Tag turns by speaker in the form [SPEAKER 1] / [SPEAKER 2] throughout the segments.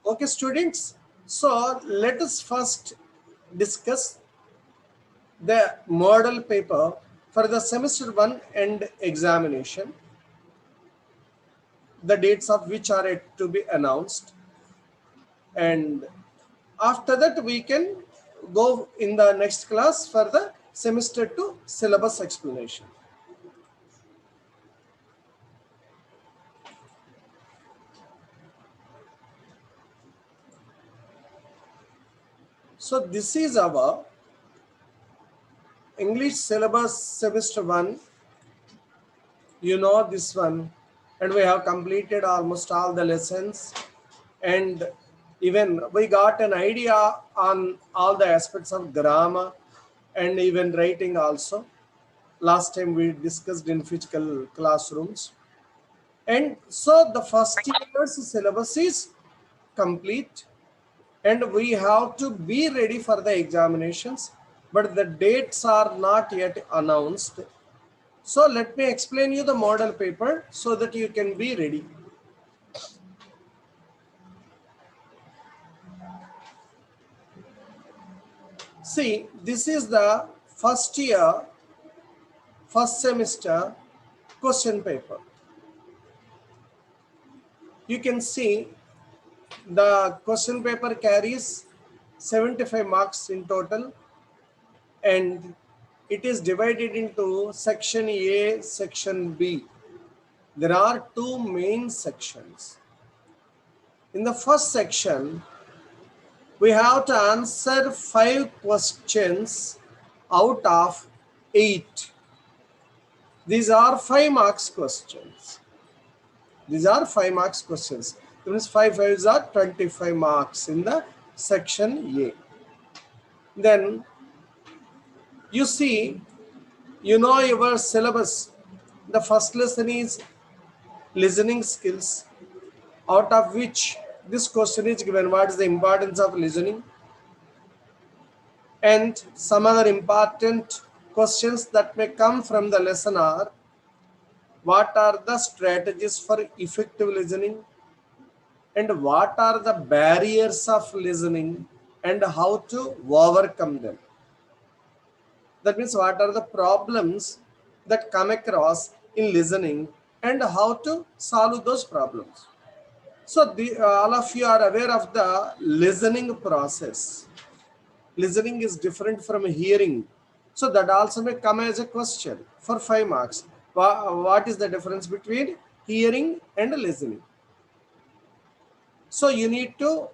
[SPEAKER 1] Okay, students. So let us first discuss the model paper for the semester 1 and examination, the dates of which are yet to be announced. And after that, we can go in the next class for the semester 2 syllabus explanation. So this is our English syllabus semester 1. You know this one, and we have completed almost all the lessons, and even we got an idea on all the aspects of grammar and even writing also. Last time we discussed in physical classrooms. And so the first year's syllabus is complete, and we have to be ready for the examinations, but the dates are not yet announced. So let me explain you the model paper so that you can be ready. See, this is the first year, first semester question paper. You can see the question paper carries 75 marks in total, and it is divided into section A, section B. There are two main sections. In the first section, we have to answer 5 questions out of 8. These are 5 marks questions. These are 5 marks questions. That means 5 5s are 25 marks in the section A. Then you see, you know your syllabus. The first lesson is listening skills, out of which this question is given: what is the importance of listening? And some other important questions that may come from the lesson are: what are the strategies for effective listening? And what are the barriers of listening and how to overcome them? That means, what are the problems that come across in listening and how to solve those problems? So, all of you are aware of the listening process. Listening is different from hearing. So, that also may come as a question for 5 marks. What is the difference between hearing and listening? So, you need to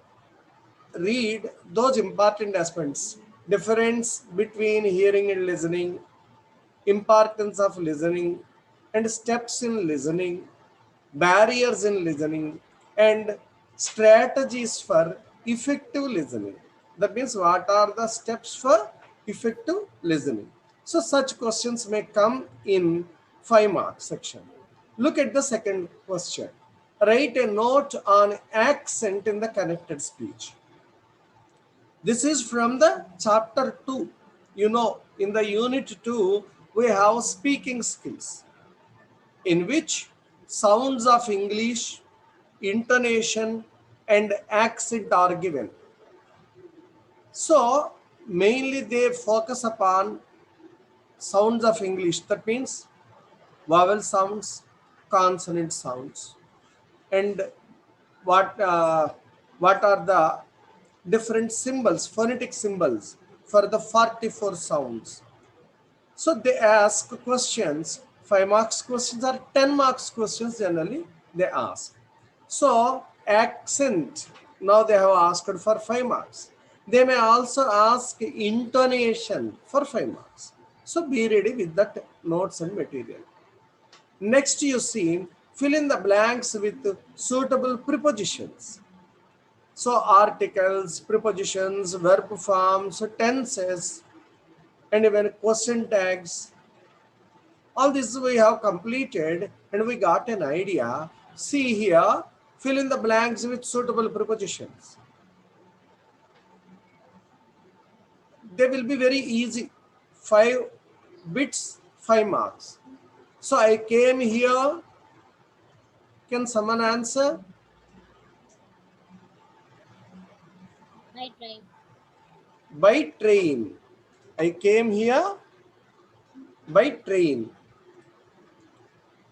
[SPEAKER 1] read those important aspects: difference between hearing and listening, importance of listening, and steps in listening, barriers in listening, and strategies for effective listening. That means, what are the steps for effective listening? So such questions may come in 5 mark section. Look at the second question. Write a note on accent in the connected speech. This is from the chapter 2. You know, in the unit 2, we have speaking skills, in which sounds of English, intonation, and accent are given. So, mainly they focus upon sounds of English. That means vowel sounds, consonant sounds, and what uh, what are the different symbols, phonetic symbols for the 44 sounds. So they ask questions. 5 marks questions or 10 marks questions generally they ask. So accent, now they have asked for 5 marks. They may also ask intonation for 5 marks. So be ready with that notes and material. Next, you see, fill in the blanks with suitable prepositions. So articles, prepositions, verb forms, tenses, and even question tags. All this we have completed and we got an idea. See here, fill in the blanks with suitable prepositions. They will be very easy. 5 bits, 5 marks. So I came here. Can someone answer?
[SPEAKER 2] By train.
[SPEAKER 1] By train. I came here by train.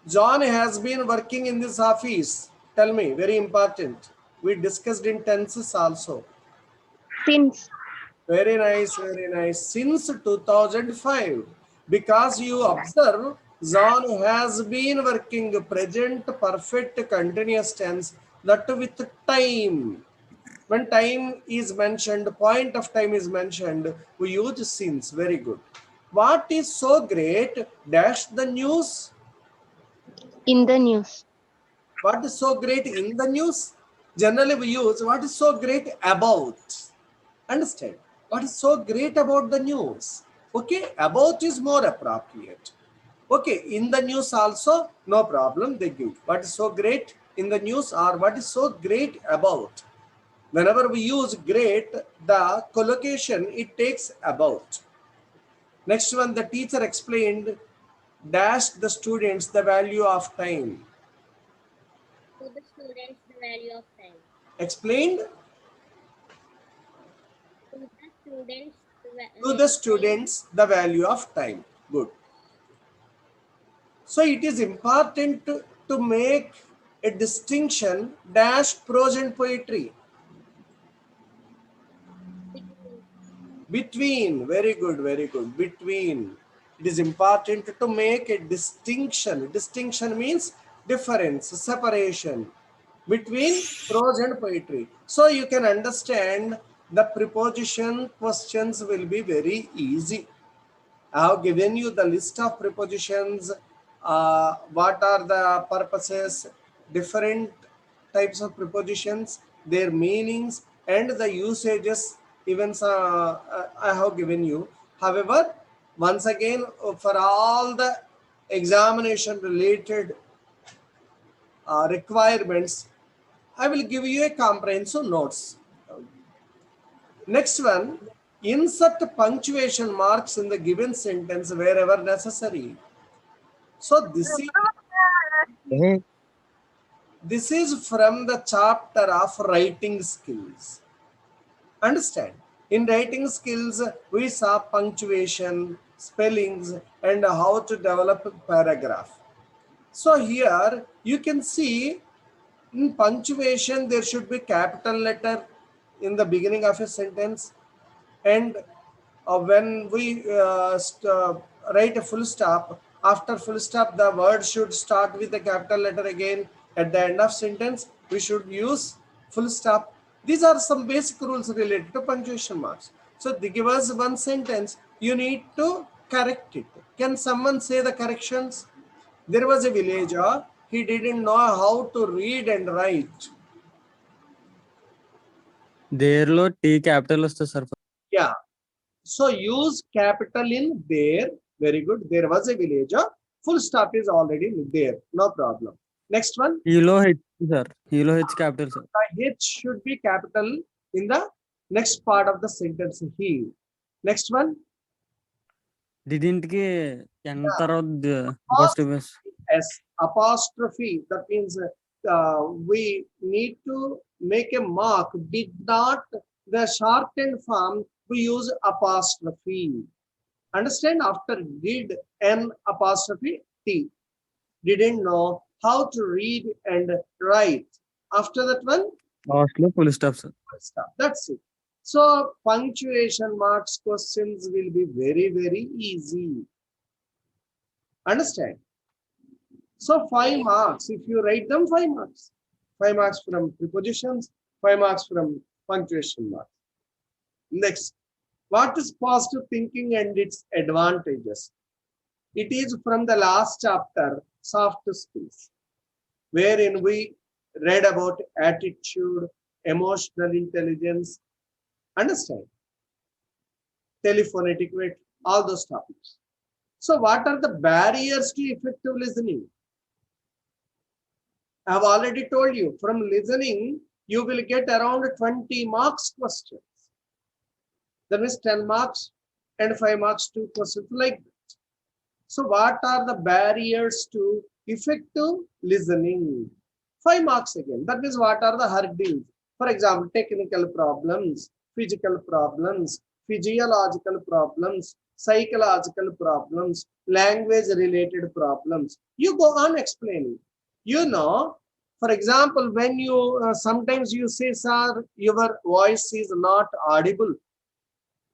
[SPEAKER 1] John has been working in this office. Tell me, very important. We discussed in tenses also.
[SPEAKER 3] Since.
[SPEAKER 1] Very nice, very nice. Since 2005. Because you observe, John has been working present perfect continuous tense, that with time. When time is mentioned, point of time is mentioned, we use since. Very good. What is so great? Dash the news.
[SPEAKER 3] In the news.
[SPEAKER 1] What is so great in the news? Generally, we use what is so great about. Understand? What is so great about the news? Okay, about is more appropriate. Okay, in the news also, no problem, they give. What is so great in the news or what is so great about? Whenever we use great, the collocation, it takes about. Next one, the teacher explained, dash the students the value of time.
[SPEAKER 2] To the students, the value of time.
[SPEAKER 1] Explained
[SPEAKER 2] To the students,
[SPEAKER 1] to the
[SPEAKER 2] explain
[SPEAKER 1] students the value of time. Good. So it is important to make a distinction dash prose and poetry. Between, very good, very good. Between. It is important to make a distinction. Distinction means difference, separation between prose and poetry. So you can understand the preposition questions will be very easy. I have given you the list of prepositions, what are the purposes, different types of prepositions, their meanings, and the usages, even I have given you. However, once again, for all the examination related requirements, I will give you a comprehensive notes. Next one, insert punctuation marks in the given sentence wherever necessary. So this is from the chapter of writing skills. Understand? In writing skills, we saw punctuation, spellings, and how to develop a paragraph. So here you can see in punctuation there should be capital letter in the beginning of a sentence, and when we write a full stop, after full stop the word should start with a capital letter again. At the end of sentence we should use full stop. These are some basic rules related to punctuation marks. So they give us one sentence, you need to correct it. Can someone say the corrections? There was a villager, he didn't know how to read and write.
[SPEAKER 4] దేర్లో T capital వస్తుంది sir.
[SPEAKER 1] Yeah. So use capital in there. Very good. There was a villager. Full stop is already there. No problem. Next one.
[SPEAKER 4] ఈలో H sir, ఈలో H capital sir.
[SPEAKER 1] The H should be capital in the next part of the sentence. He. Next one.
[SPEAKER 4] Didn't కి ఎన్
[SPEAKER 1] Yeah.
[SPEAKER 4] తర్వాత first
[SPEAKER 1] S apostrophe. That means we need to make a mark. Did not, the shortened form, we use apostrophe. Understand? After did, N apostrophe T. Didn't know how to read and write. After that one,
[SPEAKER 4] last లో full stop sir.
[SPEAKER 1] stop. That's it. So punctuation marks questions will be very, very easy. Understand? So 5 marks. If you write them, 5 marks. 5 marks from prepositions, 5 marks from punctuation marks. Next, what is positive thinking and its advantages? It is from the last chapter, soft skills, wherein we read about attitude, emotional intelligence, understand, telephone etiquette, all those topics. So what are the barriers to effective listening? I have already told you, from listening, you will get around 20 marks questions. That means 10 marks and 5 marks, 2 questions like that. So what are the barriers to effective listening? 5 marks again. That means what are the hurdles? For example, technical problems, physical problems, physiological problems, psychological problems, language related problems. You go on explaining. You know, for example, when you sometimes you say, sir, your voice is not audible.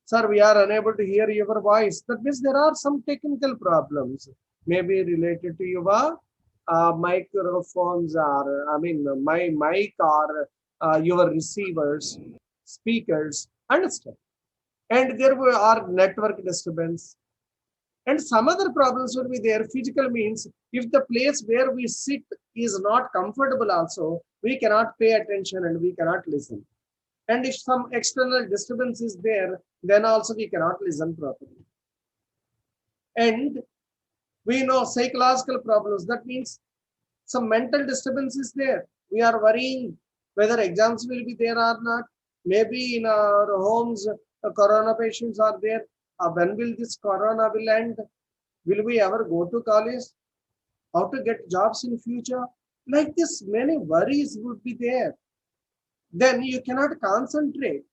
[SPEAKER 1] Sir, we are unable to hear your voice. That means there are some technical problems, maybe related to your microphones or, I mean, my mic or your receivers, speakers, understand. And there are network disturbance. And some other problems will be there. Physical means if the place where we sit is not comfortable also, we cannot pay attention and we cannot listen. And if some external disturbance is there, then also we cannot listen properly. And we know psychological problems. That means some mental disturbance is there. We are worrying whether exams will be there or not. Maybe in our homes, corona patients are there. When will this corona will end? Will we ever go to college? How to get jobs in future? Like this, many worries would be there. Then you cannot concentrate.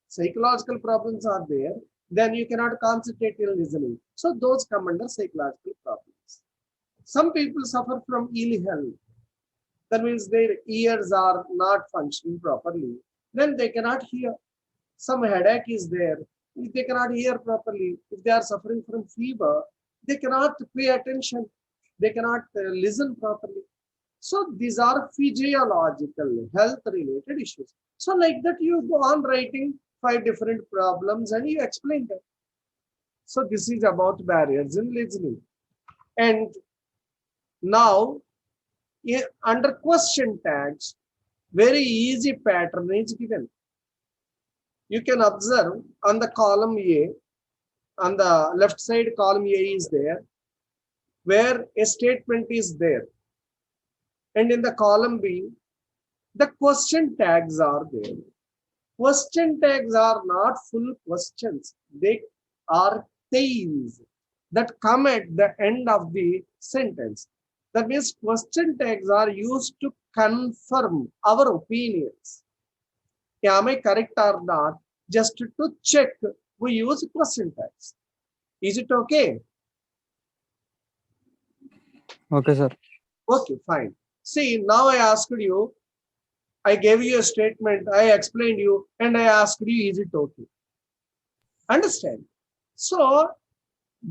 [SPEAKER 1] Psychological problems are there. Then you cannot concentrate in listening. So those come under psychological problems. Some people suffer from ill health. That means their ears are not functioning properly. Then they cannot hear. Some headache is there. If they cannot hear properly, if they are suffering from fever, they cannot pay attention. They cannot listen properly. So these are physiological, health-related issues. So like that, you go on writing 5 different problems and you explain them. So this is about barriers in listening. And now, under question tags, very easy pattern is given. You can observe on the column A, on the left side column A is there, where a statement is there. And in the column B, the question tags are there. Question tags are not full questions. They are tails that come at the end of the sentence. That means question tags are used to confirm our opinions. Am I correct or not? Just to check, we use question tags. Is it okay?
[SPEAKER 4] Okay, sir.
[SPEAKER 1] Okay, fine. See, now I asked you, I gave you a statement, I explained you, and I asked you, is it okay? Understand? So,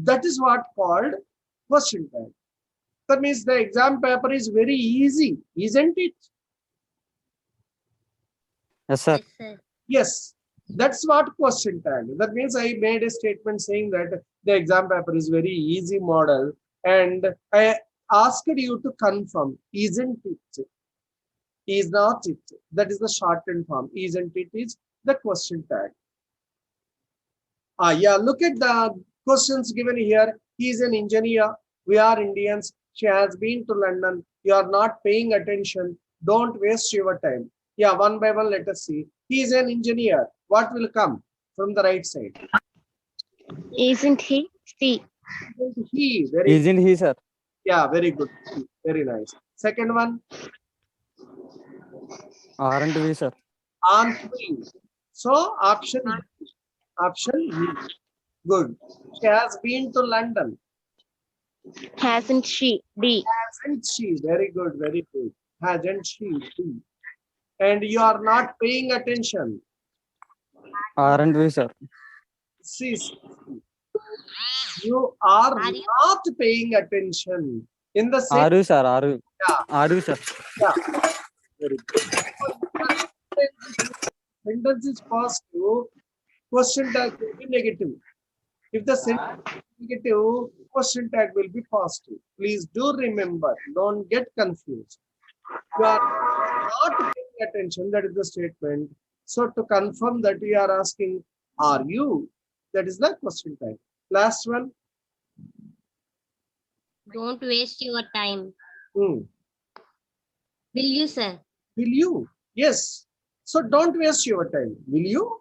[SPEAKER 1] that is what called question tag. That means the exam paper is very easy, isn't it?
[SPEAKER 4] Yes, sir.
[SPEAKER 2] Yes, sir.
[SPEAKER 1] Yes, that's what question tag. That means I made a statement saying that the exam paper is very easy model, and I asked you to confirm, isn't it? Is not it? That is the shortened form. Isn't it is the question tag. Yeah, look at the questions given here. He is an engineer. We are Indians. She has been to London. You are not paying attention. Don't waste your time. Yeah, one by one, let us see. He is an engineer. What will come from the right side?
[SPEAKER 3] Isn't he? C.
[SPEAKER 1] He. Very,
[SPEAKER 4] Isn't he, sir?
[SPEAKER 1] yeah, very good. Very nice. Second one,
[SPEAKER 4] Aren't we, sir?
[SPEAKER 1] aren't we? So option E. Option E. Good. She has been to London.
[SPEAKER 3] Hasn't she? D.
[SPEAKER 1] Hasn't she? Very good, very good. Hasn't she? D. And you are not paying attention.
[SPEAKER 4] Aren't we, sir?
[SPEAKER 1] See, you are
[SPEAKER 2] Are you?
[SPEAKER 1] not paying attention. In the same,
[SPEAKER 4] Are you, sir? Are you?
[SPEAKER 1] yeah,
[SPEAKER 4] Are you, sir?
[SPEAKER 1] yeah. Very good. Sentence is positive, question tag will be negative. If the sentence is negative, question tag will be positive. Please do remember, don't get confused. You are not paying attention, that is the statement. So to confirm that you are asking, are you? That is the question tag. Last one.
[SPEAKER 2] Don't waste your time.
[SPEAKER 1] Hmm.
[SPEAKER 2] Will you, sir?
[SPEAKER 1] Will you? Yes. So don't waste your time. Will you?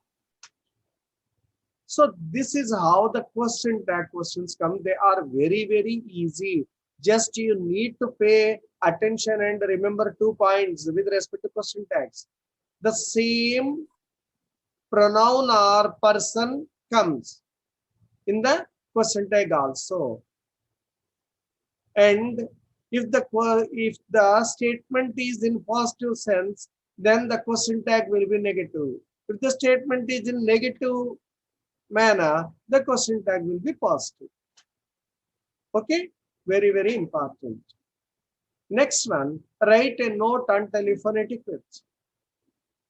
[SPEAKER 1] So this is how the question tag questions come. They are very, very easy. Just you need to pay attention and remember 2 points with respect to question tags. The same pronoun or person comes in the question tag also. And if the statement is in positive sense, then the question tag will be negative. If the statement is in negative manner, the question tag will be positive. Okay, very, very important. Next one, write a note on telephone etiquette.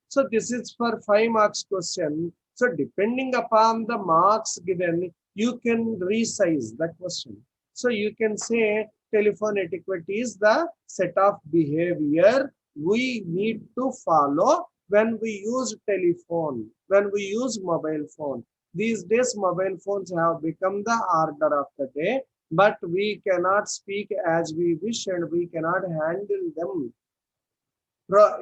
[SPEAKER 1] So this is for 5 marks question. So depending upon the marks given, you can resize the question. So you can say telephone etiquette is the set of behavior we need to follow when we use telephone, when we use mobile phone. These days mobile phones have become the order of the day, but we cannot speak as we wish and we cannot handle them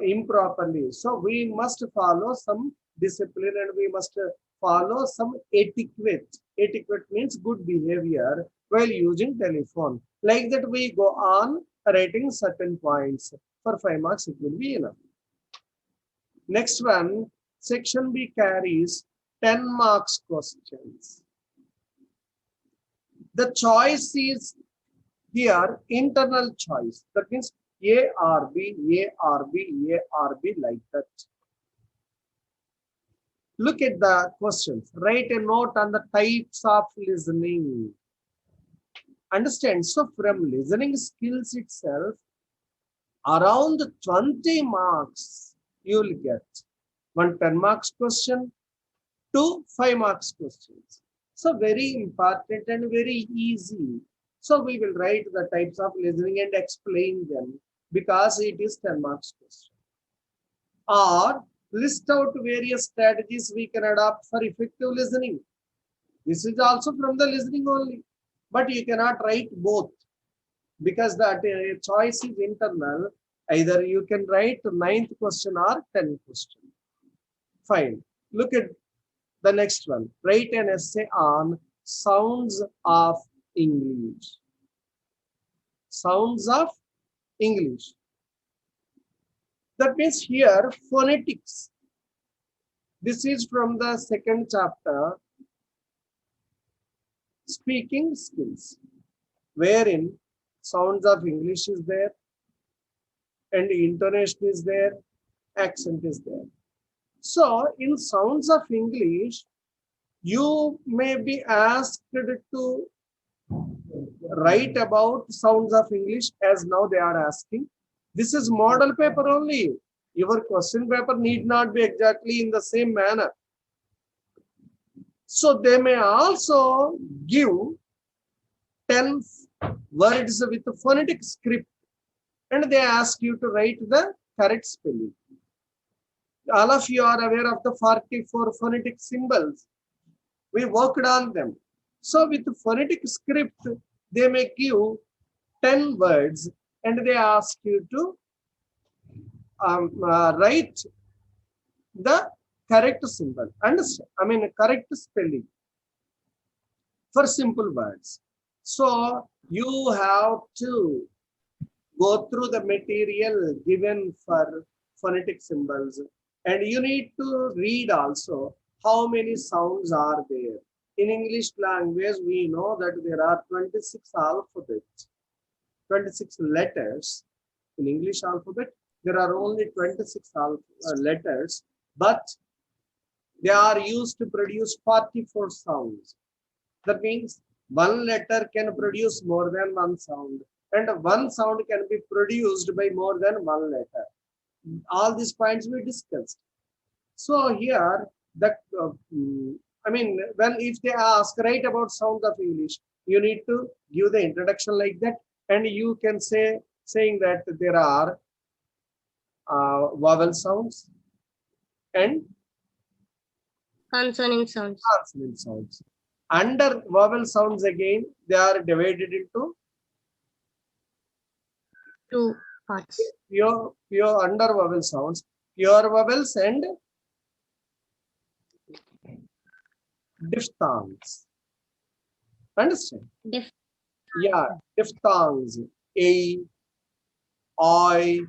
[SPEAKER 1] improperly. So we must follow some discipline and we must follow some etiquette. Etiquette means good behavior while using telephone. Like that we go on writing certain points. For 5 marks it will be enough. Next one, section B carries 10 marks questions. The choice is here internal choice. That means A or B, A or B, A or B, like that. Look at the questions. Write a note on the types of listening. Understand? So from listening skills itself, around 20 marks you will get. One 10 marks question, 2 5 marks questions. So very important and very easy. So we will write the types of listening and explain them because it is 10 marks question. Or list out various strategies we can adopt for effective listening. This is also from the listening only, but you cannot write both because the choice is internal. Either you can write 9th question or 10th question. Fine. Look at the next one. Write an essay on sounds of English. Sounds of English. That means here phonetics. This is from the 2nd chapter, speaking skills, wherein sounds of English is there and intonation is there, accent is there. So in sounds of English, you may be asked to write about sounds of English as now they are asking. This is model paper only. Your question paper need not be exactly in the same manner. So they may also give 10 words with a phonetic script and they ask you to write the correct spelling. All of you are aware of the 44 phonetic symbols. We worked on them. So with the phonetic script, they may give 10 words and they ask you to write the correct symbol. Understand? I mean, correct spelling for simple words. So you have to go through the material given for phonetic symbols and you need to read also how many sounds are there. In English language, we know that there are 26 alphabets, 26 letters. In English alphabet, there are only 26 letters, but they are used to produce 44 sounds. That means one letter can produce more than one sound, and one sound can be produced by more than one letter. All these points we discussed. So here, I mean, when if they ask, write about sounds of English, you need to give the introduction like that, and you can say saying that there are vowel sounds and
[SPEAKER 2] Consonant sounds.
[SPEAKER 1] consonant sounds. Under vowel sounds again, they are divided into
[SPEAKER 2] 2 parts.
[SPEAKER 1] pure under vowel sounds, pure vowels and diphthongs. Understand?
[SPEAKER 2] Dif
[SPEAKER 1] Yeah, diphthongs. A, oi.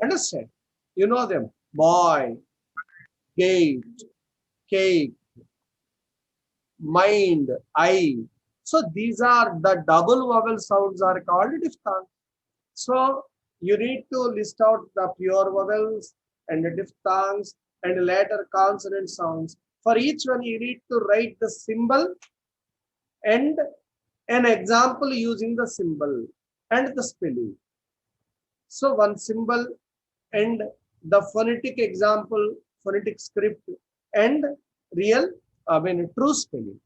[SPEAKER 1] Understand? You know them. Boy, gate, cake, mind, eye. So these are the double vowel sounds are called diphthongs. So you need to list out the pure vowels and the diphthongs and later consonant sounds. For each one, you need to write the symbol and an example using the symbol and the spelling. So one symbol and the phonetic example, phonetic script and real, true spelling.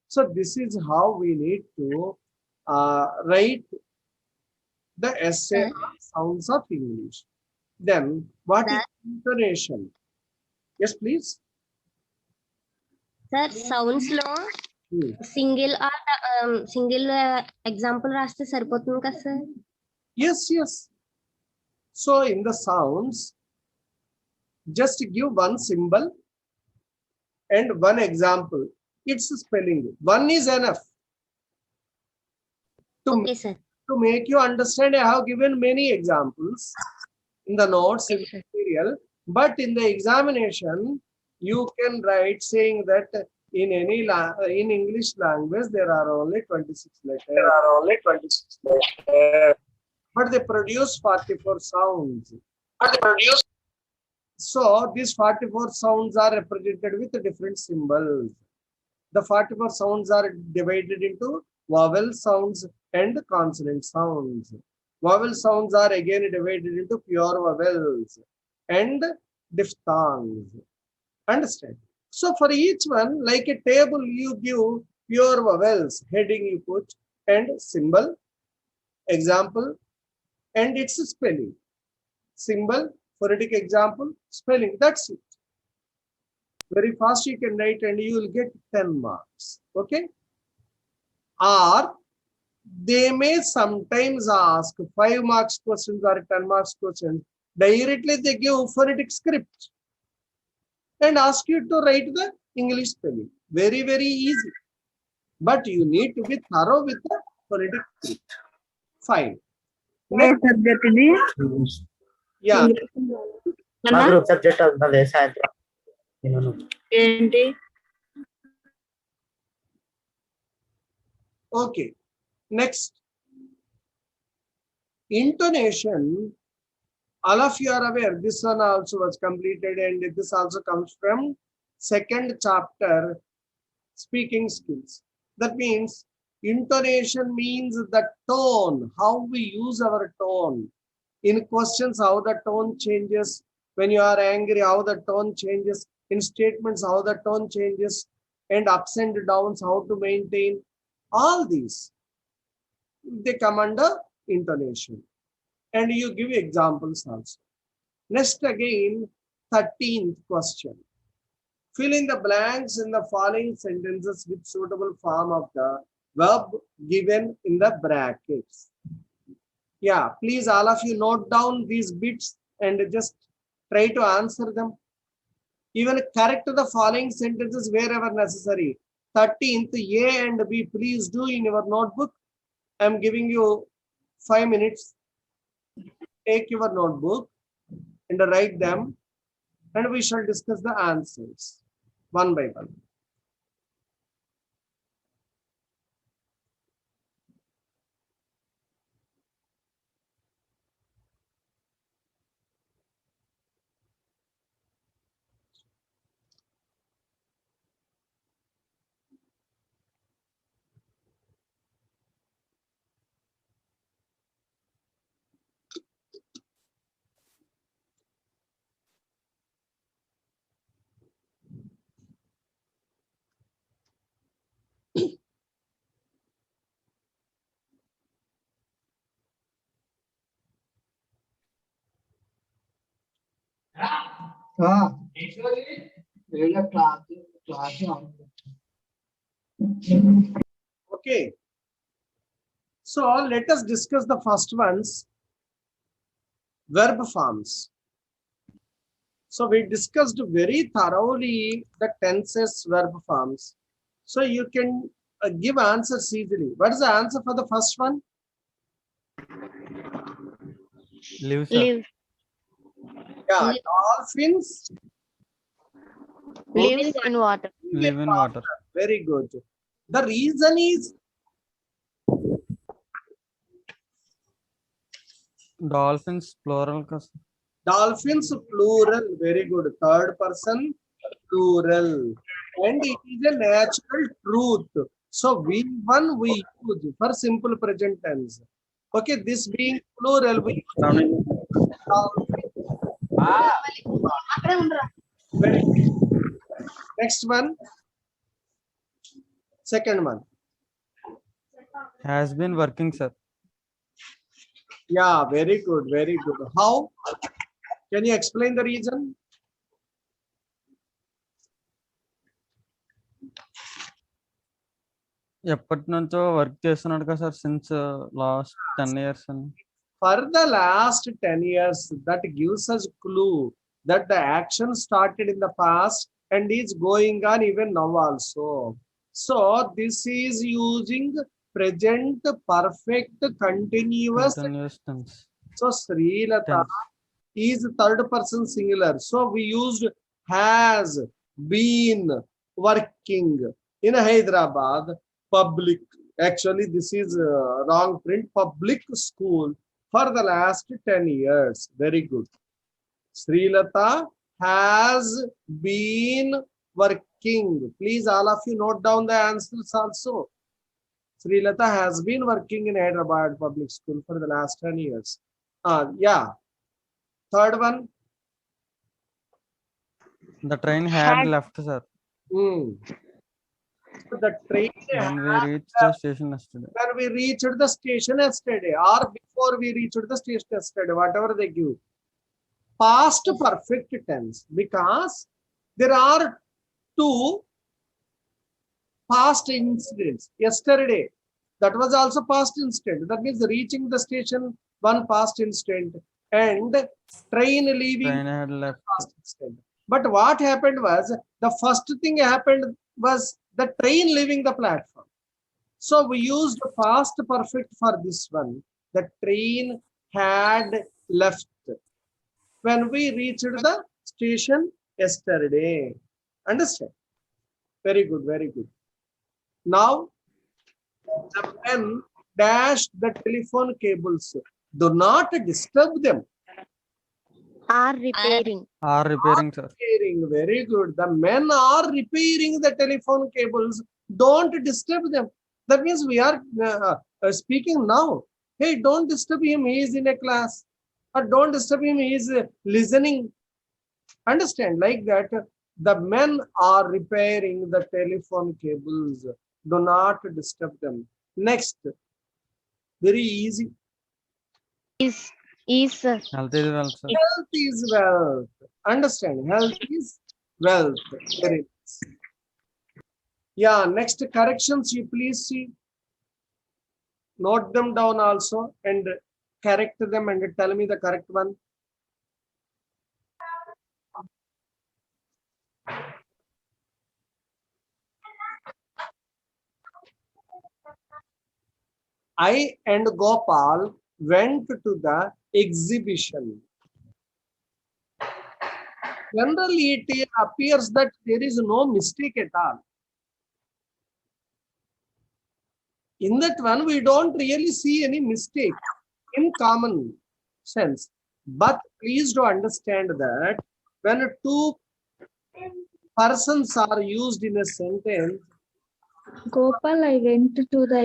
[SPEAKER 1] So this is how we need to write the essay
[SPEAKER 2] Sir,
[SPEAKER 1] on sounds of English. Then what is
[SPEAKER 2] sir,
[SPEAKER 1] intonation? Yes, please.
[SPEAKER 2] sir, sounds లో
[SPEAKER 1] Hmm.
[SPEAKER 2] Single example రాస్తే సరిపోతుంది కదా sir?
[SPEAKER 1] Yes, yes. So in the sounds, just give one symbol and one example. It's spelling. One is enough.
[SPEAKER 2] Okay sir.
[SPEAKER 1] To make you understand, I have given many examples in the notes in the material, but in the examination, you can write saying that in in English language there are only 26 letters. But they produce 44 sounds. So these 44 sounds are represented with different symbols. The 44 sounds are divided into vowel sounds and consonant sounds. Vowel sounds are again divided into pure vowels and diphthongs. Understand? So for each one, like a table, you give pure vowels, heading you put, and symbol, example, and its spelling. Symbol, phonetic example, spelling. That's it. Very fast you can write and you will get 10 marks. Okay? Or they may sometimes ask 5 marks questions or 10 marks questions. Directly they give phonetic script and ask you to write the English spelling. Very, very easy. But you need to be thorough with the phonetic script. Fine. Next,
[SPEAKER 5] subject ఇది
[SPEAKER 1] yeah.
[SPEAKER 5] అన్నా?
[SPEAKER 6] Group subject అవుతుంది సాయంత్రం
[SPEAKER 5] ఏంటి?
[SPEAKER 1] Okay. Next. Intonation. All of you are aware, this one also was completed and this also comes from second chapter, speaking skills. That means intonation means the tone, how we use our tone. In questions, how the tone changes. When you are angry, how the tone changes. In statements, how the tone changes. And ups and downs, how to maintain. All these, they come under intonation. And you give examples also. Next again, 13th question. Fill in the blanks in the following sentences with suitable form of the verb given in the brackets. Yeah, please all of you note down these bits and just try to answer them. Even correct the following sentences wherever necessary. 13th, A and B, please do in your notebook. I am giving you 5 minutes. Take your notebook and write them, and we shall discuss the answers one by one. Okay. So let us discuss the first ones, verb forms. So we discussed very thoroughly the tenses, verb forms. So you can give answers easily. What is the answer for the first one?
[SPEAKER 4] Live, sir.
[SPEAKER 3] Live.
[SPEAKER 1] Yeah, dolphins
[SPEAKER 3] Lives in water.
[SPEAKER 4] Live in water.
[SPEAKER 1] Very good. The reason is
[SPEAKER 4] Dolphins plural ka sir.
[SPEAKER 1] dolphins plural. Very good. Third person plural. And it is a natural truth. So V1 we use for simple present tense. Okay, this being plural, we use dolphin. Very good. Next one. Second one.
[SPEAKER 4] Has been working sir.
[SPEAKER 1] Yeah, very good, very good. How? Can you explain the reason?
[SPEAKER 4] ఎప్పటి నుంచో work చేస్తున్నాడు కదా sir since last 10 years అని.
[SPEAKER 1] For the last 10 years, that gives us clue that the action started in the past and is going on even now also. So this is using present perfect continuous.
[SPEAKER 4] Continuous tense.
[SPEAKER 1] So Srilata
[SPEAKER 4] Tense.
[SPEAKER 1] is third person singular. So we used has been working in Hyderabad public. Actually, this is wrong print. Public school for the last 10 years. Very good. Srilata has been working. Please, all of you note down the answers also. Srilata has been working in Hyderabad public school for the last 10 years. Yeah. Third one.
[SPEAKER 4] The train had
[SPEAKER 3] Had-
[SPEAKER 4] left sir
[SPEAKER 1] Hmm. The train
[SPEAKER 4] when we reached the station yesterday.
[SPEAKER 1] when we reached the station yesterday or before we reached the station yesterday, whatever they give. Past perfect tense, because there are two past incidents. Yesterday, that was also past instant. That means reaching the station, one past instant, and train leaving
[SPEAKER 4] Train had left.
[SPEAKER 1] past instant. But what happened was, the first thing happened was the train leaving the platform. So we used past perfect for this one. The train had left when we reached the station yesterday. Understand? Very good, very good. Now, the men dashed the telephone cables. Do not disturb them.
[SPEAKER 3] Are repairing.
[SPEAKER 4] Are repairing sir.
[SPEAKER 1] Repairing, very good. The men are repairing the telephone cables. Don't disturb them. That means we are speaking now. Hey, don't disturb him. He is in a class. Or don't disturb him. He is listening. Understand? Like that. The men are repairing the telephone cables. Do not disturb them. Next. Very easy.
[SPEAKER 3] Is
[SPEAKER 4] Health is well sir.
[SPEAKER 1] Health is wealth. Understand? Health is wealth. Very nice. Yeah, next corrections you please see. Note them down also and correct them and tell me the correct one. I and Gopal went to the exhibition. Generally, it appears that there is no mistake at all. In that one, we don't really see any mistake in common sense. But please do understand that when two persons are used in a sentence,
[SPEAKER 5] Gopal, I went to the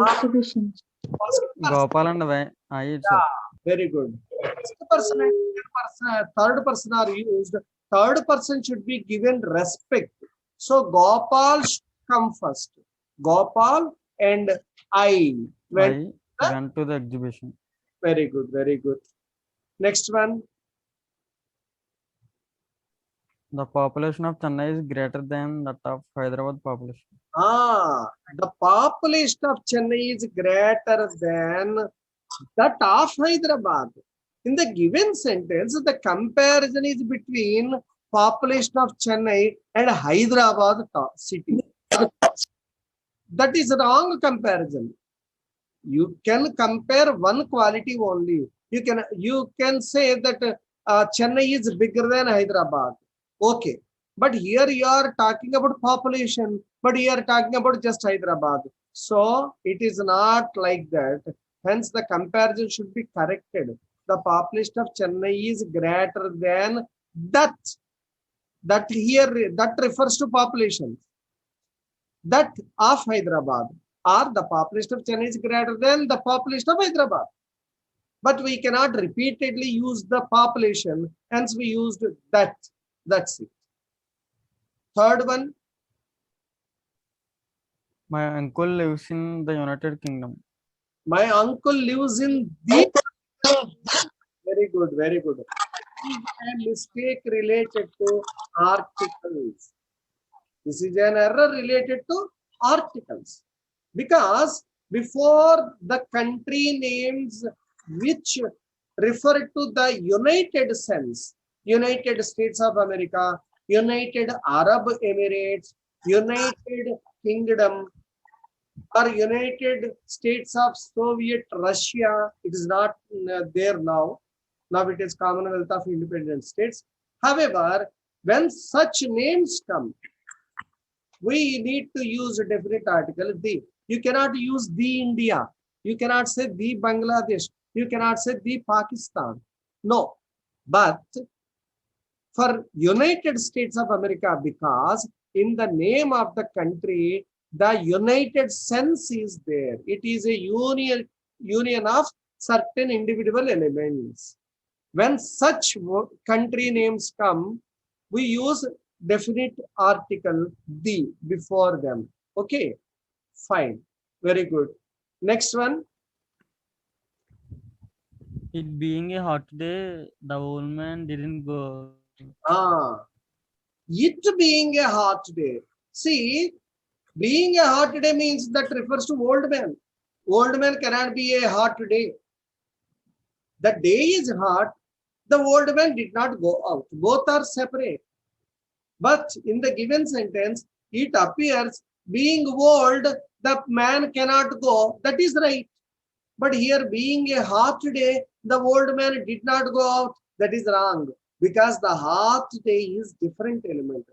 [SPEAKER 5] exhibition.
[SPEAKER 1] first person,
[SPEAKER 4] Gopal and I sir.
[SPEAKER 1] very good. First person and third person are used. Third person should be given respect. So Gopal should come first. Gopal and I went.
[SPEAKER 4] I went to the exhibition.
[SPEAKER 1] Very good, very good. Next one.
[SPEAKER 4] The population of Chennai is greater than that of Hyderabad population.
[SPEAKER 1] The population of Chennai is greater than that of Hyderabad. In the given sentence, the comparison is between population of Chennai and Hyderabad city. That is wrong comparison. You can compare one quality only. You can say that Chennai is bigger than Hyderabad. Okay, But here you are talking about population, but you are talking about just Hyderabad. So it is not like that. Hence, the comparison should be corrected. The population of Chennai is greater than that. That here, that refers to population. That of Hyderabad, or the population of Chennai is greater than the population of Hyderabad. But we cannot repeatedly use the population, hence we used that. That's it. Third one,
[SPEAKER 4] My uncle lives in the United Kingdom.
[SPEAKER 1] my uncle lives in the. Very good, very good. A mistake related to articles. This is an error related to articles. Because before the country names which refer to the United sense, United States of America, United Arab Emirates, United Kingdom, or United States of Soviet Russia, it is not there now. Now it is Commonwealth of Independent States. However, when such names come, we need to use a definite article, the. You cannot use the India. You cannot say the Bangladesh. You cannot say the Pakistan. No. But for United States of America, because in the name of the country, the United sense is there. It is a union of certain individual elements. When such country names come, we use definite article the before them. Okay, fine, very good. Next one.
[SPEAKER 4] It being a hot day, the old man didn't go.
[SPEAKER 1] It being a hot day. See, being a hot day means that refers to old man. Old man cannot be a hot day. The day is hot. The old man did not go out. Both are separate. But in the given sentence, it appears being old, the man cannot go. That is right. But here being a hot day, the old man did not go out. That is wrong. Because the hot day is different element.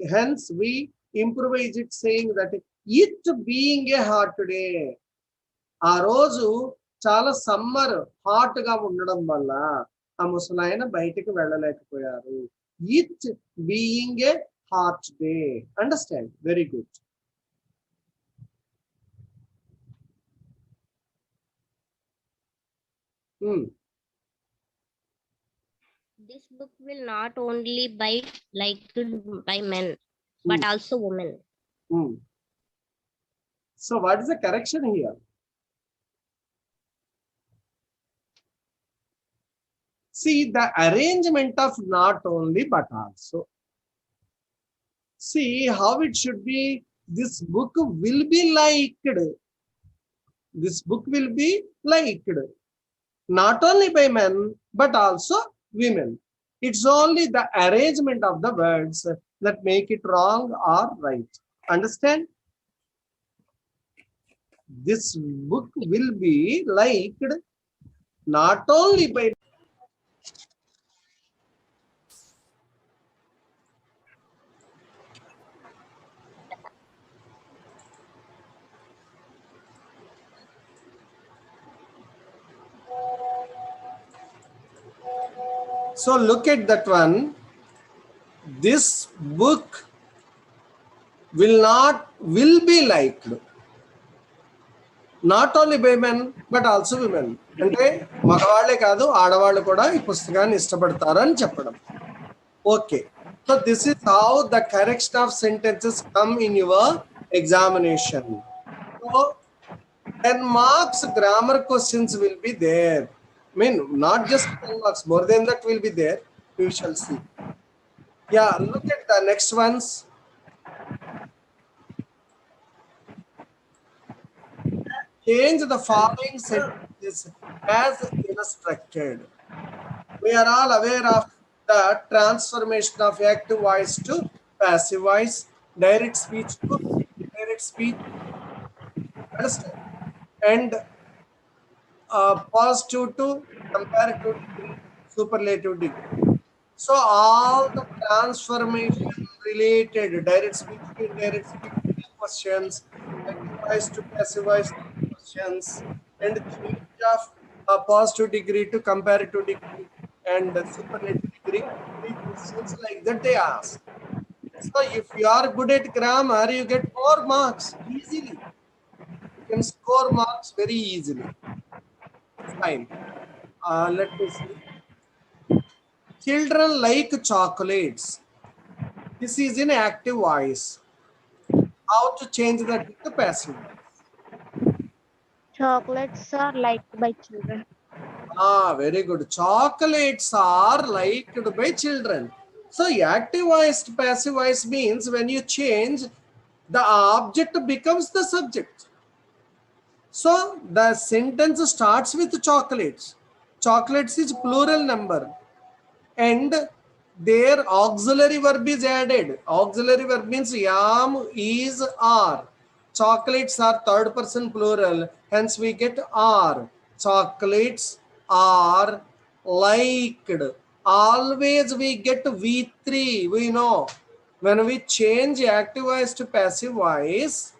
[SPEAKER 1] Hence, we improvise it saying that it being a hot day. ఆ రోజు చాలా summer hot గా ఉండడం వల్ల ఆ ముసలాయన బయటికి వెళ్ళలేకపోయారు. It being a hot day. Understand? Very good.
[SPEAKER 2] This book will not only be liked by men, but also women.
[SPEAKER 1] So what is the correction here? See the arrangement of not only but also. See how it should be. This book will be liked. This book will be liked not only by men but also women. It's only the arrangement of the words that make it wrong or right. Understand? This book will be liked not only by So look at that one. This book will be liked not only by men but also women. అంటే మగవాళ్ళే కాదు ఆడవాళ్ళు కూడా ఈ పుస్తకాన్ని ఇష్టపడతారు అని చెప్పడం. Okay. So this is how the correction of sentences come in your examination. So 10 marks grammar questions will be there. I mean, not just 10 marks, more than that will be there. We shall see. Yeah, look at the next ones. Change the following sentences as instructed. We are all aware of the transformation of active voice to passive voice, direct speech to indirect speech. Understand? And positive to comparative degree, superlative degree. So all the transformation related, direct speech to indirect speech questions, activized to passivized questions, and change of positive degree to comparative degree and superlative degree. Three questions like that they ask. So if you are good at grammar, you get more marks easily. You can score marks very easily. Fine. Let me see. Children like chocolates. This is in active voice. How to change that into passive voice?
[SPEAKER 3] Chocolates are liked by children.
[SPEAKER 1] Very good. Chocolates are liked by children. So active voice to passive voice means when you change, the object becomes the subject. So the sentence starts with chocolates. Chocolates is plural number. And their auxiliary verb is added. Auxiliary verb means am, is, are. Chocolates are third person plural, hence we get are. Chocolates are liked. Always we get V3, we know. When we change active voice to passive voice,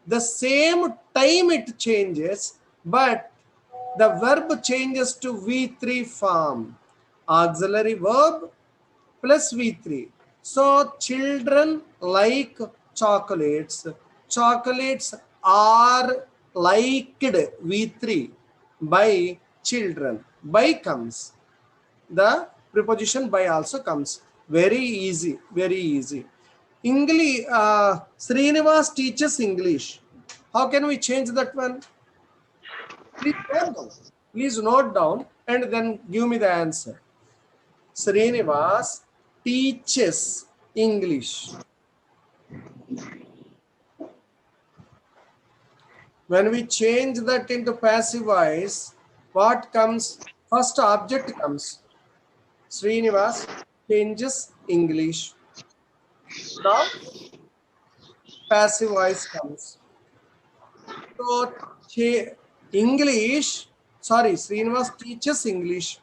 [SPEAKER 1] the same time it changes, but the verb changes to V3 form. Auxiliary verb plus V3. So children like chocolates. Chocolates are liked V3 by children. By comes. The preposition by also comes. Very easy. Very easy. English. Srinivas teaches English. How can we change that one? Please note down. Please note down and then give me the answer. Srinivas teaches English. When we change that into passive voice, what comes? First object comes. Srinivas changes English. Now passive voice comes. So English, sorry, Srinivas teaches English.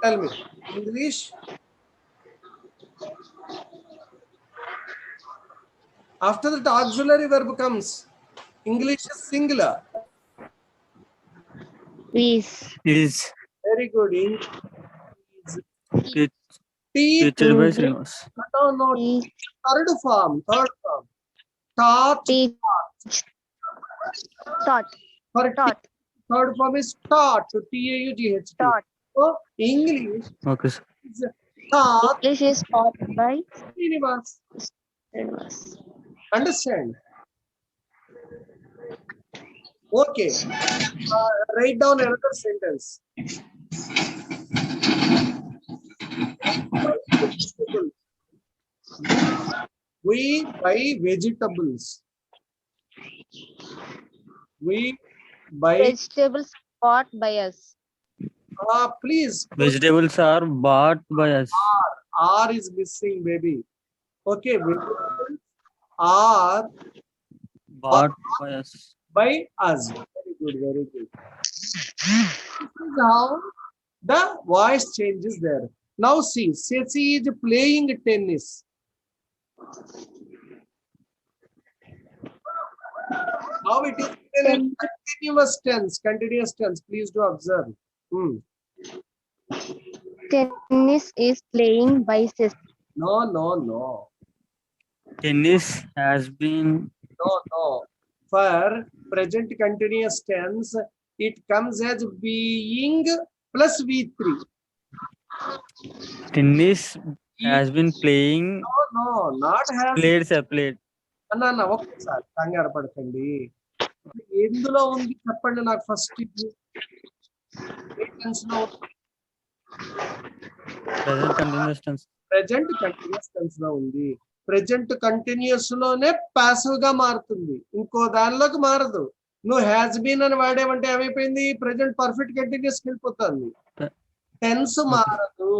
[SPEAKER 1] Tell me, English. After that, auxiliary verb comes. English is singular.
[SPEAKER 3] Is.
[SPEAKER 1] Very good. English is
[SPEAKER 4] Teacher by
[SPEAKER 3] English.
[SPEAKER 4] Srinivas.
[SPEAKER 1] no.
[SPEAKER 3] Is.
[SPEAKER 1] Third form. Taught.
[SPEAKER 3] Teach. Taught.
[SPEAKER 1] For
[SPEAKER 3] Taught.
[SPEAKER 1] third form is taught. T-A-U-G-H-T.
[SPEAKER 3] Taught.
[SPEAKER 1] So English
[SPEAKER 4] Okay, sir.
[SPEAKER 1] is taught
[SPEAKER 3] English is taught by
[SPEAKER 1] Srinivas.
[SPEAKER 3] Srinivas.
[SPEAKER 1] Understand? Okay. Write down another sentence. We buy vegetables. We buy.
[SPEAKER 3] Vegetables bought by us.
[SPEAKER 1] Please.
[SPEAKER 4] Vegetables are bought by us.
[SPEAKER 1] R is missing, baby. Okay. Vegetables are
[SPEAKER 4] Bought by us.
[SPEAKER 1] by us. Very good. Very good. This is how the voice changes there. Now see, Ceci is playing tennis. Now it is in continuous tense. Continuous tense. Please do observe.
[SPEAKER 3] Tennis is playing by Ceci.
[SPEAKER 1] No.
[SPEAKER 4] Tennis has been.
[SPEAKER 1] No. For present continuous tense, it comes as being plus V3.
[SPEAKER 4] Tennis has been playing.
[SPEAKER 1] No, not has.
[SPEAKER 4] Played, sir, played.
[SPEAKER 1] అన్న ఒక్కసారి కంగారు పడకండి. ఎందులో ఉంది చెప్పండి నాకు first.
[SPEAKER 4] Present continuous tense.
[SPEAKER 1] Present continuous tense లో ఉంది. ప్రెజెంట్ కంటిన్యూస్ లోనే పాసివ్ గా మారుతుంది, ఇంకో దానిలోకి మారదు. నువ్వు హ్యాస్ బీన్ అని వాడేమంటే ఏమైపోయింది? ప్రెజెంట్ పర్ఫెక్ట్ కంటిన్యూస్ వెళ్ళిపోతుంది, టెన్స్ మారదు.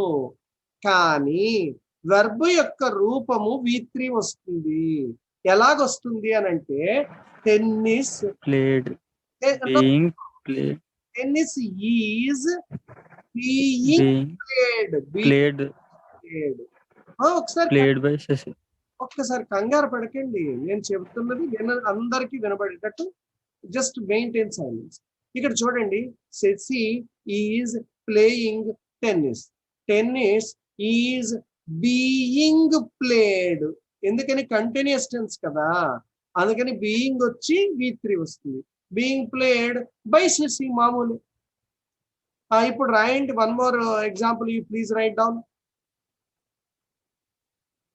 [SPEAKER 1] కానీ వెర్బ్ యొక్క రూపము V3 వస్తుంది. ఎలాగొస్తుంది అని అంటే tennis
[SPEAKER 4] Played. Being played.
[SPEAKER 1] Tennis is being
[SPEAKER 4] Being
[SPEAKER 1] played.
[SPEAKER 4] played.
[SPEAKER 1] played. ఒకసారి
[SPEAKER 4] Played by Shashi.
[SPEAKER 1] ఒక్కసారి కంగారు పడకండి, నేను చెబుతున్నది అందరికీ వినబడేటట్టు జస్ట్ మెయింటైన్ సైలెన్స్. ఇక్కడ చూడండి, Shashi is playing tennis. Tennis is being played. ఎందుకని కంటిన్యూస్ టెన్స్ కదా, అందుకని బీయింగ్ వచ్చి V3 వస్తుంది. బీయింగ్ ప్లేడ్ బై శశి మామూలు. ఇప్పుడు రాయండి, one more example you please right down.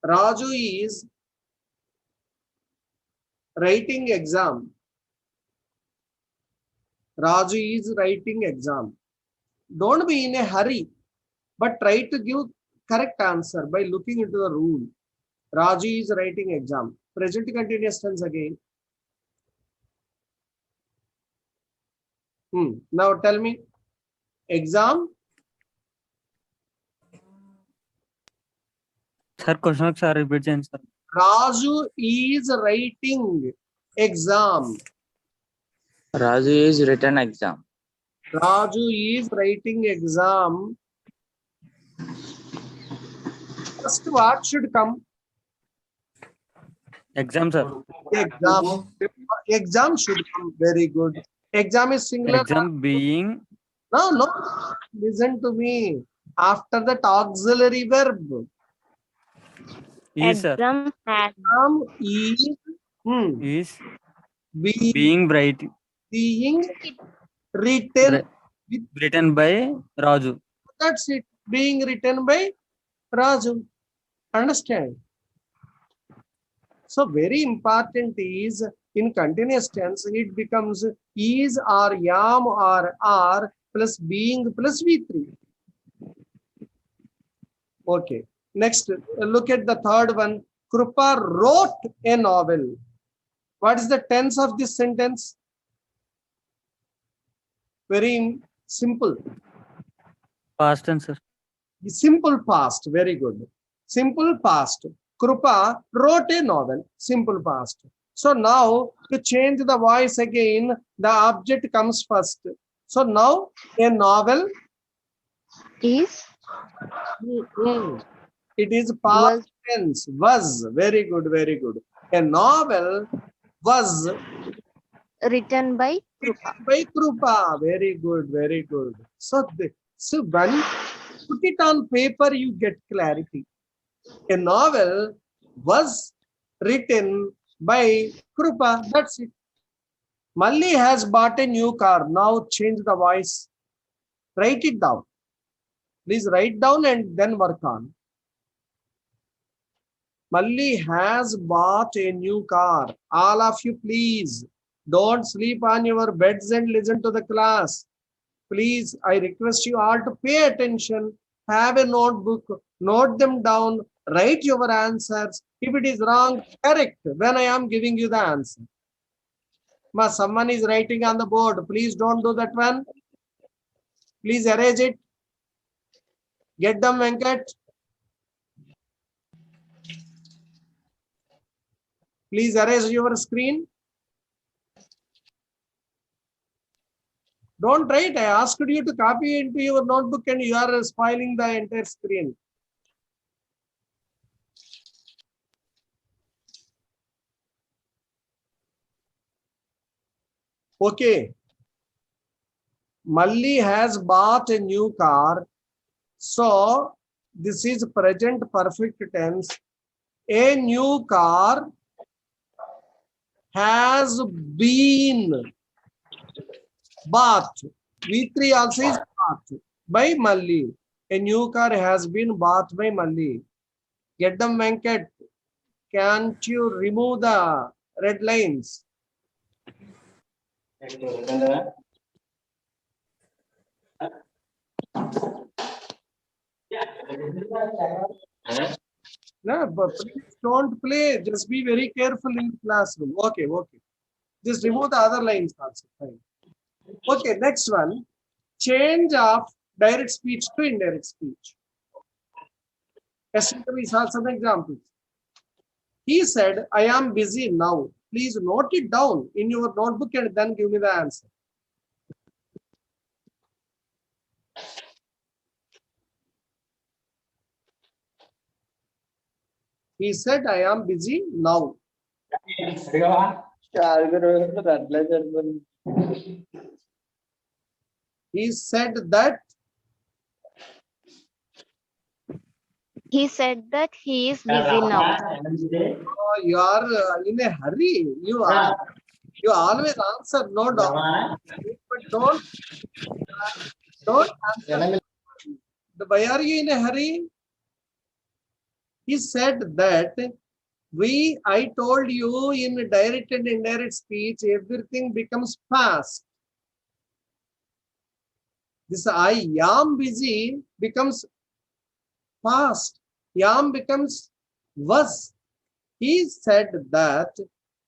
[SPEAKER 1] Raju is writing exam. Raju is writing exam. Don't be in a hurry, but try to give correct answer by looking into the rule. Raju is writing exam. Present continuous tense again. Now tell me, exam.
[SPEAKER 4] Sir, question ఒకసారి repeat చేయండి sir.
[SPEAKER 1] Raju is writing exam.
[SPEAKER 6] Raju is written exam.
[SPEAKER 1] Raju is writing exam. First what should come?
[SPEAKER 4] Exam sir.
[SPEAKER 1] Exam. Exam should come. Very good. Exam is singular.
[SPEAKER 4] Exam being.
[SPEAKER 1] No. Listen to me. After that auxiliary verb.
[SPEAKER 4] Is sir.
[SPEAKER 3] Exam has
[SPEAKER 1] Exam is
[SPEAKER 4] Is
[SPEAKER 1] being
[SPEAKER 4] being writing.
[SPEAKER 1] Written.
[SPEAKER 4] Written by Raju.
[SPEAKER 1] That's it. Being written by Raju. Understand? So very important is in continuous tense, it becomes is or am or are plus being plus V3. Okay. Next, look at the third one. Krupa wrote a novel. What is the tense of this sentence? Very simple.
[SPEAKER 4] Past tense sir.
[SPEAKER 1] Simple past. Very good. Simple past. Krupa wrote a novel. Simple past. So now to change the voice again, the object comes first. So now a novel
[SPEAKER 3] is
[SPEAKER 1] it is past tense. Was. Very good. Very good. A novel was
[SPEAKER 3] written by
[SPEAKER 1] by Krupa. Very good. Very good. So when you put it on paper, you get clarity. A novel was written by Krupa. That's it. Malli has bought a new car. Now change the voice. Write it down. Please write down and then work on. Malli has bought a new car. All of you, please don't sleep on your beds and listen to the class. Please, I request you all to pay attention. Have a notebook, note them down, write your answers. If it is wrong, correct when I am giving you the answer. Someone is writing on the board. Please don't do that one. Please erase it. Get them, Venkat. Please erase your screen. Don't write. I asked you to copy into your notebook and you are spoiling the entire screen. Okay. Malli has bought a new car. So this is present perfect tense. A new car has been bought. V3 also is bought by Malli. A new car has been bought by Malli. Get them, Venkat. Can't you remove the red lines? No, but please don't play. Just be very careful in the classroom. Okay. Just remove the other lines also. Fine. Okay, next one. Change of direct speech to indirect speech. Yesterday we saw some examples. He said, I am busy now. Please note it down in your notebook and then give me the answer. He said, I am busy now. He said that
[SPEAKER 3] He said that he is busy now.
[SPEAKER 1] you are in a hurry. You always answer no doubt. But don't answer. Why are you in a hurry? He said that I told you in direct and indirect speech, everything becomes past. This I am busy becomes past. Am becomes was. He said that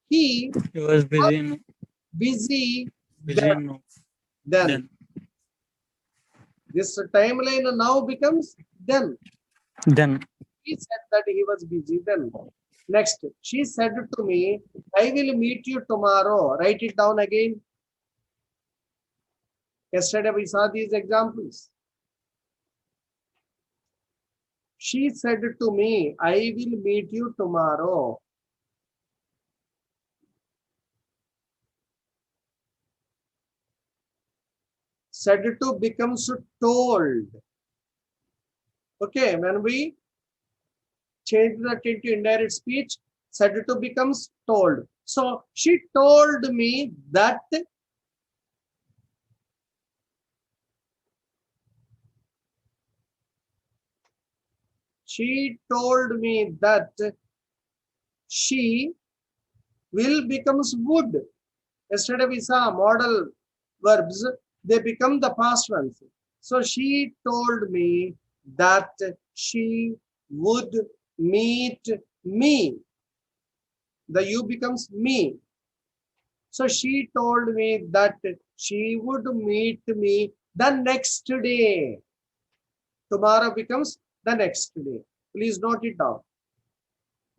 [SPEAKER 1] he
[SPEAKER 4] He was busy.
[SPEAKER 1] busy
[SPEAKER 4] Busy. No.
[SPEAKER 1] then. This timeline now becomes then.
[SPEAKER 4] Then.
[SPEAKER 1] He said that he was busy then. Next, she said to me, I will meet you tomorrow. Write it down again. Yesterday we saw these examples. She said to me, I will meet you tomorrow. Said to becomes told. Okay, when we change that into indirect speech, said to becomes told. So she told me that she will becomes would. Yesterday we saw modal verbs, they become the past ones. So she told me that she would meet me. The you becomes me. So she told me that she would meet me the next day. Tomorrow becomes the next day. Please note it down.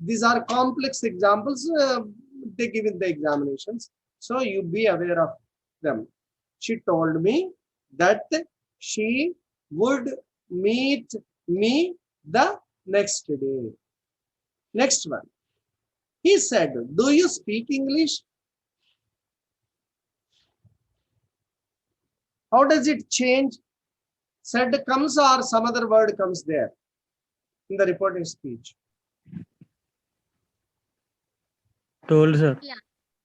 [SPEAKER 1] These are complex examples they give in the examinations. So you be aware of them. She told me that she would meet me the next day. Next one. He said, do you speak English? How does it change? Said comes or some other word comes there in the reporting speech?
[SPEAKER 4] Told, sir.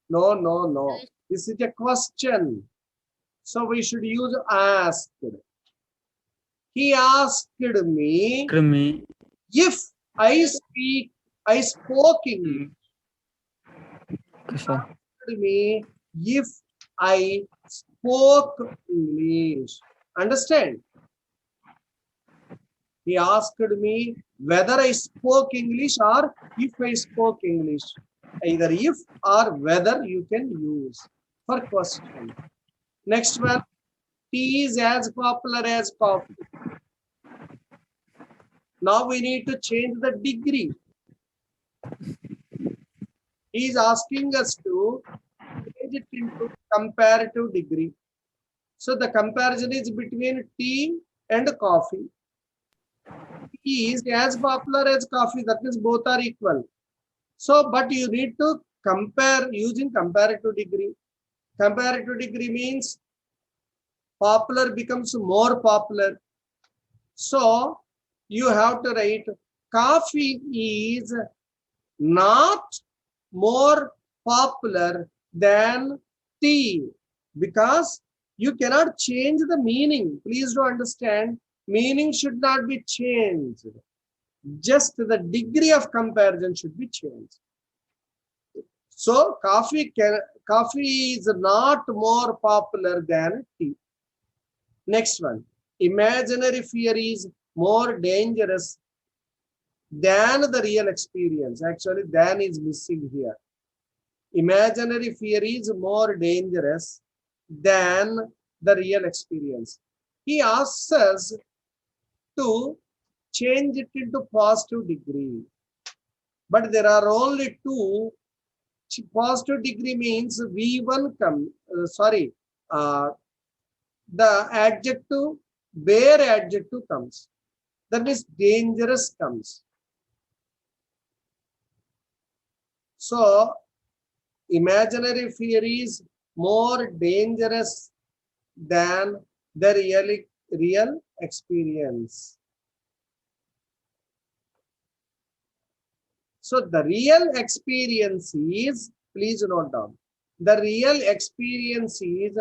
[SPEAKER 1] No. This is a question. So we should use asked. He asked me if I spoke English.
[SPEAKER 4] Okay, sir.
[SPEAKER 1] Asked me if I spoke English. Understand? He asked me whether I spoke English or if I spoke English. Either if or whether you can use for question. Next one. Tea is as popular as coffee. Now we need to change the degree. He is asking us to change it into comparative degree. So the comparison is between tea and coffee. Tea is as popular as coffee. That means both are equal. So, but you need to compare using comparative degree. Comparative degree means popular becomes more popular. So you have to write coffee is not more popular than tea, because you cannot change the meaning. Please do understand, meaning should not be changed. Just the degree of comparison should be changed. So coffee is not more popular than tea. Next one. Imaginary fear is more dangerous than the real experience. Actually, than is missing here. Imaginary fear is more dangerous than the real experience. He asks us to change it into positive degree. But there are only two. Positive degree means V1 come, the adjective, bare adjective comes. That means dangerous comes. So imaginary fear is more dangerous than the real experience. So the real experience is, please note down, the real experience is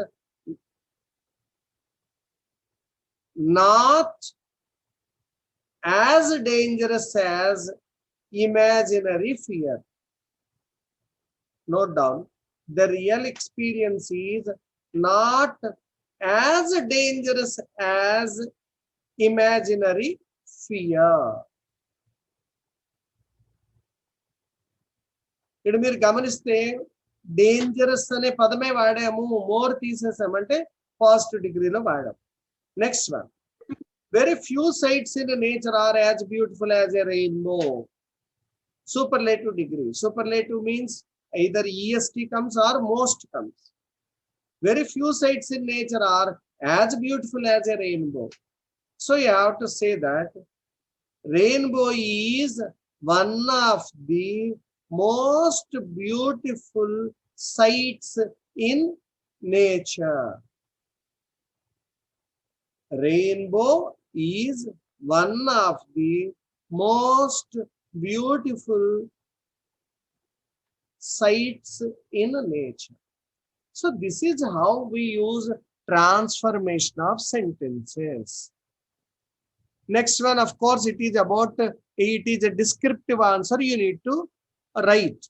[SPEAKER 1] not as dangerous as imaginary fear. Note down, the real experience is not as dangerous as imaginary fear. ఇక్కడ మీరు గమనిస్తే dangerous అనే పదమే వాడాము, more తీసేసామంటే first డిగ్రీలో వాడాం. Next one, very few sights in nature are as beautiful as a rainbow. Superlative degree. Superlative means either EST comes or most comes. Very few sights in nature are as beautiful as a rainbow. So you have to say that rainbow is one of the most beautiful sights in nature. Rainbow is one of the most beautiful sights in nature. So this is how we use transformation of sentences. Next one, of course, it is a descriptive answer. You need to write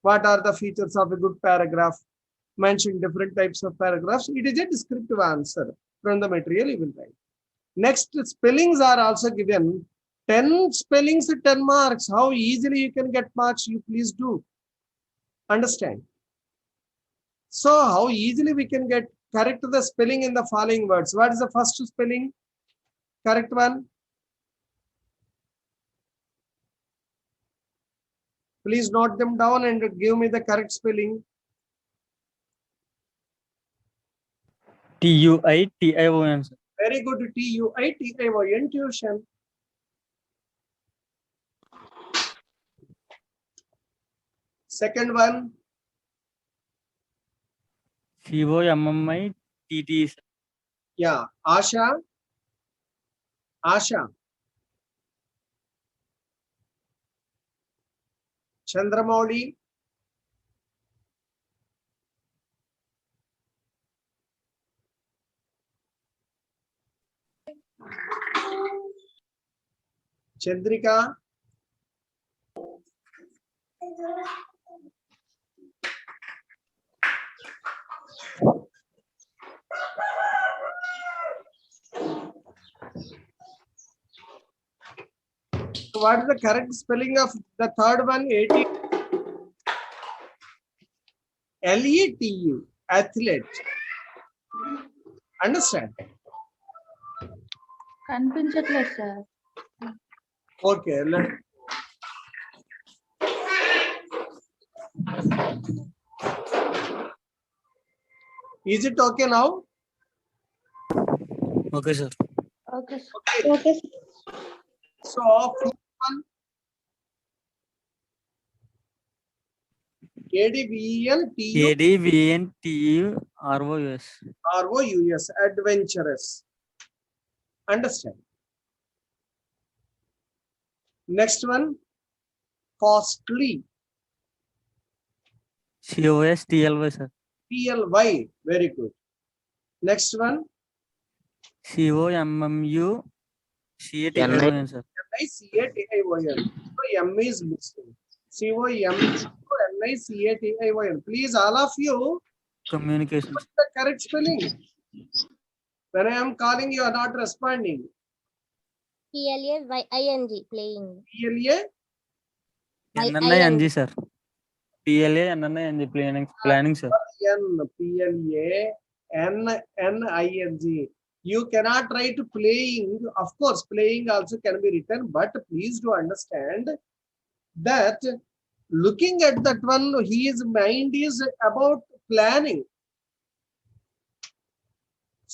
[SPEAKER 1] what are the features of a good paragraph, mention different types of paragraphs. It is a descriptive answer. From the material you will write. Next, spellings are also given. 10 spellings, 10 marks. How easily you can get marks, you please do understand. So how easily we can get correct the spelling in the following words. What is the first spelling? Correct one. Please note them down and give me the correct spelling.
[SPEAKER 4] TUITION.
[SPEAKER 1] Very good. TUITION, tuition. Second one.
[SPEAKER 4] COMMITT.
[SPEAKER 1] Yeah, Asha. Chandramouli. Chandrika. So what is the correct spelling of the third one? LETU, athlete. Understand?
[SPEAKER 5] కనిపించట్లేదు sir.
[SPEAKER 1] Okay, is it okay now?
[SPEAKER 4] Okay, sir.
[SPEAKER 5] Okay
[SPEAKER 1] Okay. So fifth one, ADVENTUROUS, adventurous. Understand? Next one, costly.
[SPEAKER 4] COSTLY, sir.
[SPEAKER 1] PLY, very good. Next one,
[SPEAKER 4] COMMUCATION, sir.
[SPEAKER 1] NICATION. So M is missing. COMMUNICATION. Please, all of you,
[SPEAKER 4] Communication.
[SPEAKER 1] what's the correct spelling? When I am calling, you are not responding.
[SPEAKER 2] PLAYING, playing.
[SPEAKER 1] PLA,
[SPEAKER 4] NNING, sir. PLANNING, planning, sir.
[SPEAKER 1] PLANNING. You cannot write playing. Of course, playing also can be written, but please do understand that looking at that one, his mind is about planning.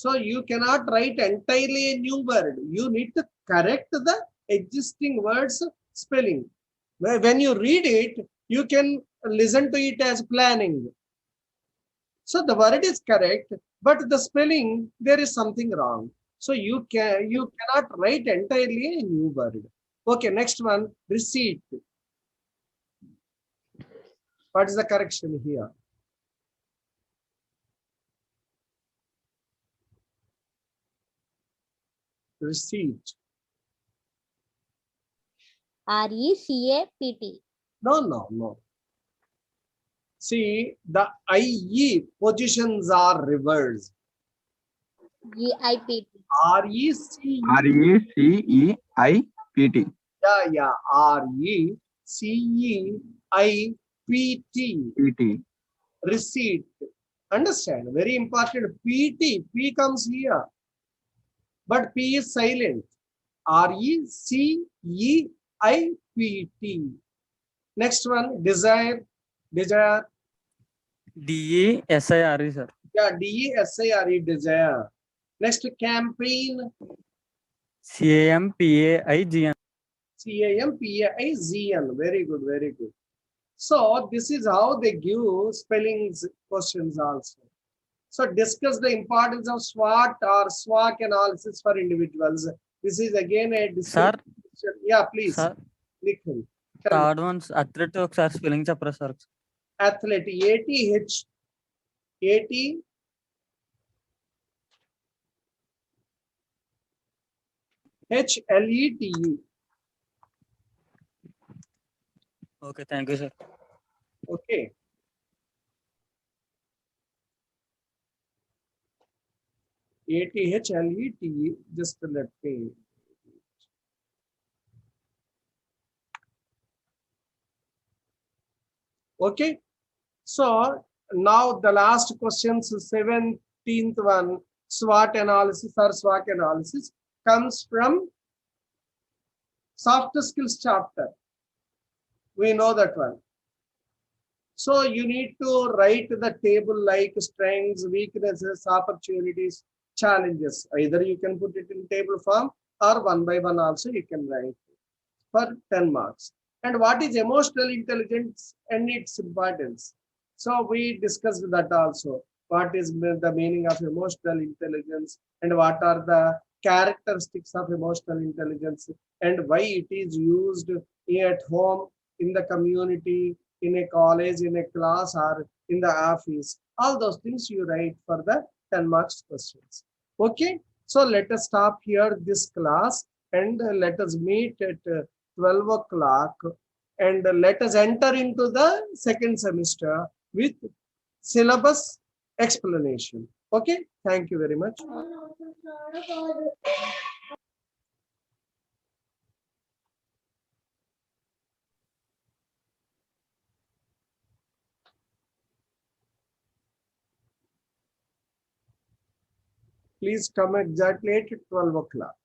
[SPEAKER 1] So you cannot write entirely a new word. You need to correct the existing words spelling. When you read it, you can listen to it as planning. So the word is correct, but the spelling, there is something wrong. So you cannot write entirely a new word. Okay, next one, receipt. What is the correction here? Receipt.
[SPEAKER 2] RECAPT.
[SPEAKER 1] No. See, the IE positions are reversed.
[SPEAKER 2] GIPT.
[SPEAKER 1] REC.
[SPEAKER 7] RECEIPT.
[SPEAKER 1] Yeah. RECEIPT.
[SPEAKER 7] PT.
[SPEAKER 1] Receipt. Understand? Very important. PT. P comes here. But P is silent. RECEIPT. Next one, desire. Desire.
[SPEAKER 4] DESIRE, sir.
[SPEAKER 1] Yeah, DESIRE, desire. Next, campaign.
[SPEAKER 4] CAMPAIGN.
[SPEAKER 1] CAMPAIGN. Very good, very good. So this is how they give spellings questions also. So discuss the importance of SWOT or SWOT analysis for individuals. This is again a
[SPEAKER 4] Sir.
[SPEAKER 1] discussion. Yeah, please.
[SPEAKER 4] Sir,
[SPEAKER 1] Tell me.
[SPEAKER 4] Third once athlete ఒకసారి spelling చెప్పరా sir?
[SPEAKER 1] Athlete. ATHLETE.
[SPEAKER 4] Okay, thank you sir.
[SPEAKER 1] Okay. ATHLETE. Just let me. Okay. So now the last questions, 17th one, SWOT analysis or SWOT analysis comes from soft skills chapter. We know that one. So you need to write the table like strengths, weaknesses, opportunities, challenges. Either you can put it in table form or one by one also you can write for 10 marks. And what is emotional intelligence and its importance? So we discussed that also. What is the meaning of emotional intelligence and what are the characteristics of emotional intelligence and why it is used at home, in the community, in a college, in a class, or in the office. All those things you write for the 10 marks questions. Okay. So let us stop here this class and let us meet at 12 o'clock and let us enter into the second semester with syllabus explanation. Okay. Thank you very much. Please come exactly at 12 o'clock.